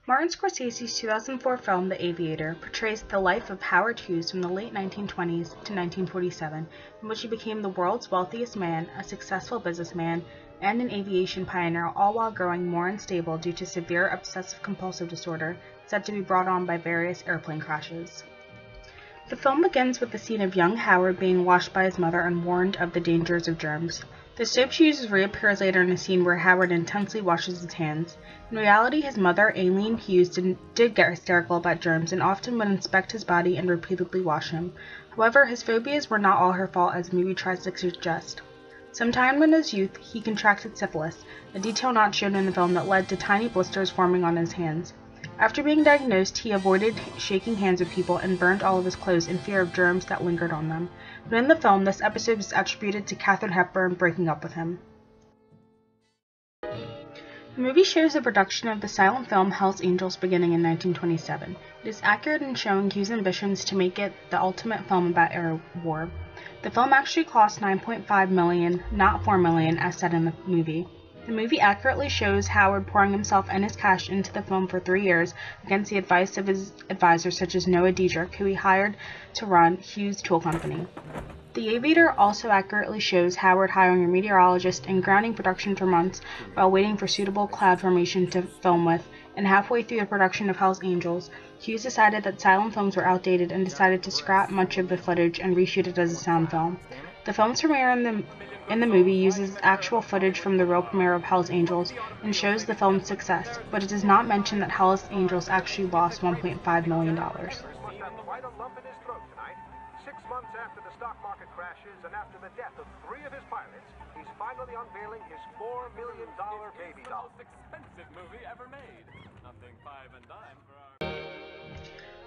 Martin Scorsese's 2004 film The Aviator portrays the life of Howard Hughes from the late 1920s to 1947, in which he became the world's wealthiest man, a successful businessman, and an aviation pioneer, all while growing more unstable due to severe obsessive-compulsive disorder said to be brought on by various airplane crashes. The film begins with the scene of young Howard being washed by his mother and warned of the dangers of germs. The soap she uses reappears later in a scene where Howard intensely washes his hands. In reality, his mother, Aileen Hughes, did get hysterical about germs and often would inspect his body and repeatedly wash him. However, his phobias were not all her fault, as the movie tries to suggest. Sometime in his youth, he contracted syphilis, a detail not shown in the film that led to tiny blisters forming on his hands. After being diagnosed, he avoided shaking hands with people and burned all of his clothes in fear of germs that lingered on them. But in the film, this episode is attributed to Katharine Hepburn breaking up with him. The movie shows the production of the silent film Hell's Angels beginning in 1927. It is accurate in showing Hughes' ambitions to make it the ultimate film about air war. The film actually cost $9.5 million, not $4 million, as said in the movie. The movie accurately shows Howard pouring himself and his cash into the film for 3 years against the advice of his advisors such as Noah Diedrich, who he hired to run Hughes' tool company. The Aviator also accurately shows Howard hiring a meteorologist and grounding production for months while waiting for suitable cloud formation to film with, and halfway through the production of Hell's Angels, Hughes decided that silent films were outdated and decided to scrap much of the footage and reshoot it as a sound film. The film's premiere in the movie uses actual footage from the real premiere of Hell's Angels and shows the film's success, but it does not mention that Hell's Angels actually lost $1.5 million. 6 months after the stock market crashes and after the death of 3 of his pilots, he's finally unveiling his $4 million baby doll. The most expensive movie ever made. Nothing five and dime for our...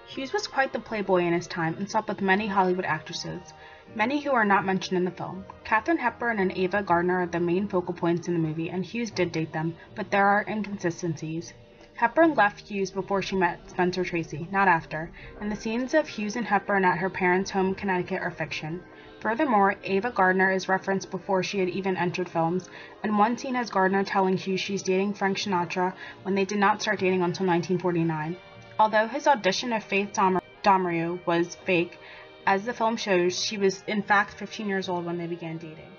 Hughes was quite the playboy in his time and slept with many Hollywood actresses, many who are not mentioned in the film. Katharine Hepburn and Ava Gardner are the main focal points in the movie, and Hughes did date them, but there are inconsistencies. Hepburn left Hughes before she met Spencer Tracy, not after, and the scenes of Hughes and Hepburn at her parents' home in Connecticut are fiction. Furthermore, Ava Gardner is referenced before she had even entered films, and one scene has Gardner telling Hughes she's dating Frank Sinatra when they did not start dating until 1949. Although his audition of Faith Domerio was fake, as the film shows, she was in fact 15 years old when they began dating.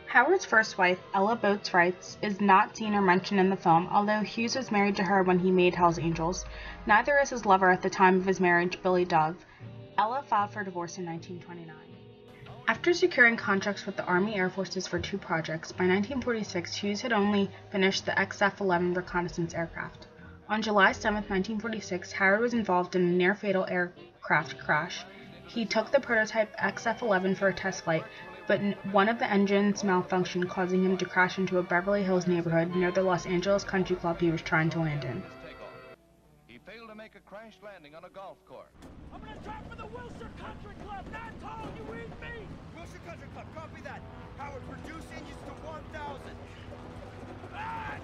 Howard's first wife, Ella Boates-Wright, is not seen or mentioned in the film, although Hughes was married to her when he made Hell's Angels. Neither is his lover at the time of his marriage, Billy Dove. Ella filed for divorce in 1929. After securing contracts with the Army Air Forces for 2 projects, by 1946 Hughes had only finished the XF-11 reconnaissance aircraft. On July 7, 1946, Howard was involved in a near-fatal aircraft crash. He took the prototype XF-11 for a test flight, but one of the engines malfunctioned, causing him to crash into a Beverly Hills neighborhood near the Los Angeles Country Club he was trying to land in. He failed to make a crash landing on a golf course. I'm gonna try for the Wilshire Country Club, not Tom, you read me? Wilshire Country Club, copy that. Howard, reduce engines to 1,000. Ah!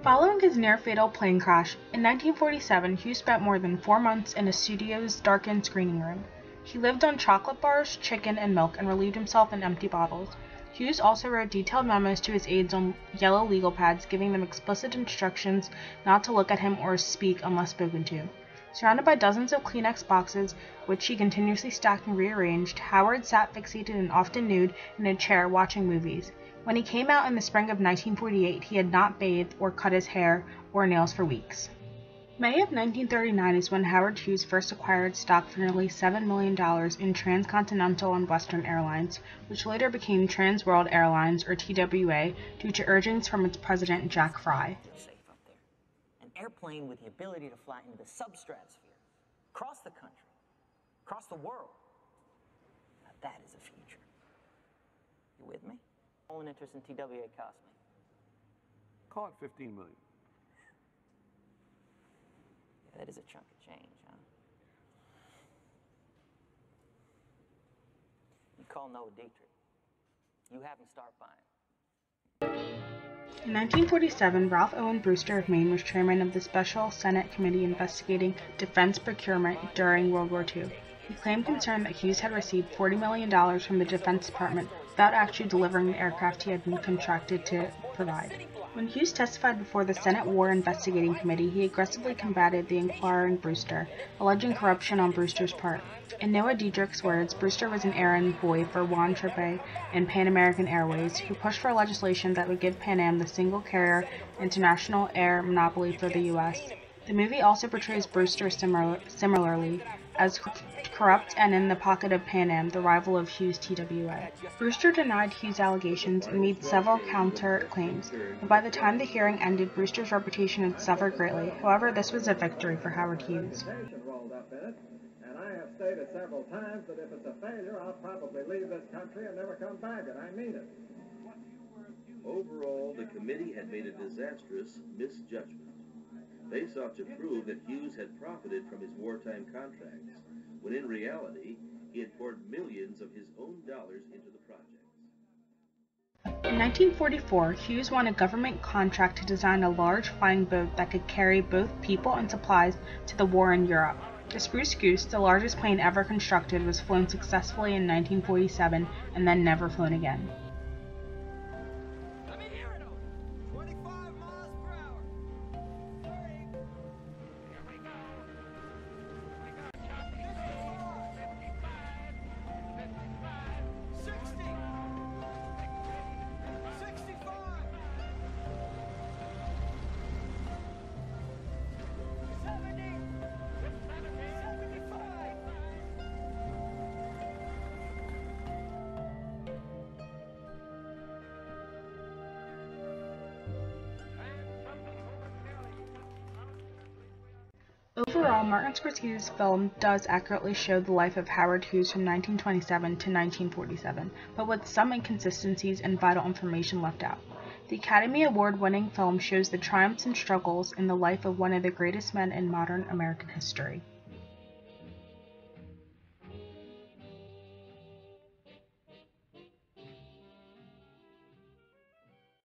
Following his near-fatal plane crash, in 1947 Hughes spent more than 4 months in a studio's darkened screening room. He lived on chocolate bars, chicken, and milk, and relieved himself in empty bottles. Hughes also wrote detailed memos to his aides on yellow legal pads, giving them explicit instructions not to look at him or speak unless spoken to. Surrounded by dozens of Kleenex boxes, which he continuously stacked and rearranged, Howard sat fixated and often nude in a chair watching movies. When he came out in the spring of 1948, he had not bathed or cut his hair or nails for weeks. May of 1939 is when Howard Hughes first acquired stock for nearly $7 million in Transcontinental and Western Airlines, which later became Trans World Airlines, or TWA, due to urgings from its president, Jack Fry. Safe up there. An airplane with the ability to fly into the substratosphere, across the country, across the world. Now that is a future. You with me? All an interest in TWA cost me. Call it $15 million. is a chunk of change, huh? You call Noah Dietrich. You have him start buying. In 1947, Ralph Owen Brewster of Maine was chairman of the Special Senate Committee investigating defense procurement during World War II. He claimed concern that Hughes had received $40 million from the Defense Department without actually delivering the aircraft he had been contracted to provide. When Hughes testified before the Senate War Investigating Committee, he aggressively combated the inquiring Brewster, alleging corruption on Brewster's part. In Noah Dietrich's words, Brewster was an errand boy for Juan Trippe and Pan American Airways, who pushed for legislation that would give Pan Am the single-carrier international air monopoly for the U.S. The movie also portrays Brewster similarly, as corrupt and in the pocket of Pan Am, the rival of Hughes' TWA. Brewster denied Hughes' allegations and made several counter-claims, but by the time the hearing ended, Brewster's reputation had suffered greatly. However, this was a victory for Howard Hughes. And I have stated several times that if it's a failure, I'll probably leave this country and never come back, and I mean it. Overall, the committee had made a disastrous misjudgment. They sought to prove that Hughes had profited from his wartime contracts, when in reality, he had poured millions of his own dollars into the projects. In 1944, Hughes won a government contract to design a large flying boat that could carry both people and supplies to the war in Europe. The Spruce Goose, the largest plane ever constructed, was flown successfully in 1947 and then never flown again. Let me hear it, Owen. 25 miles per hour. Hurry. Here we go. We got choppy. 55. 60. 65. 70. 75. Overall, Martin Scorsese's film does accurately show the life of Howard Hughes from 1927 to 1947, but with some inconsistencies and vital information left out. The Academy Award-winning film shows the triumphs and struggles in the life of one of the greatest men in modern American history.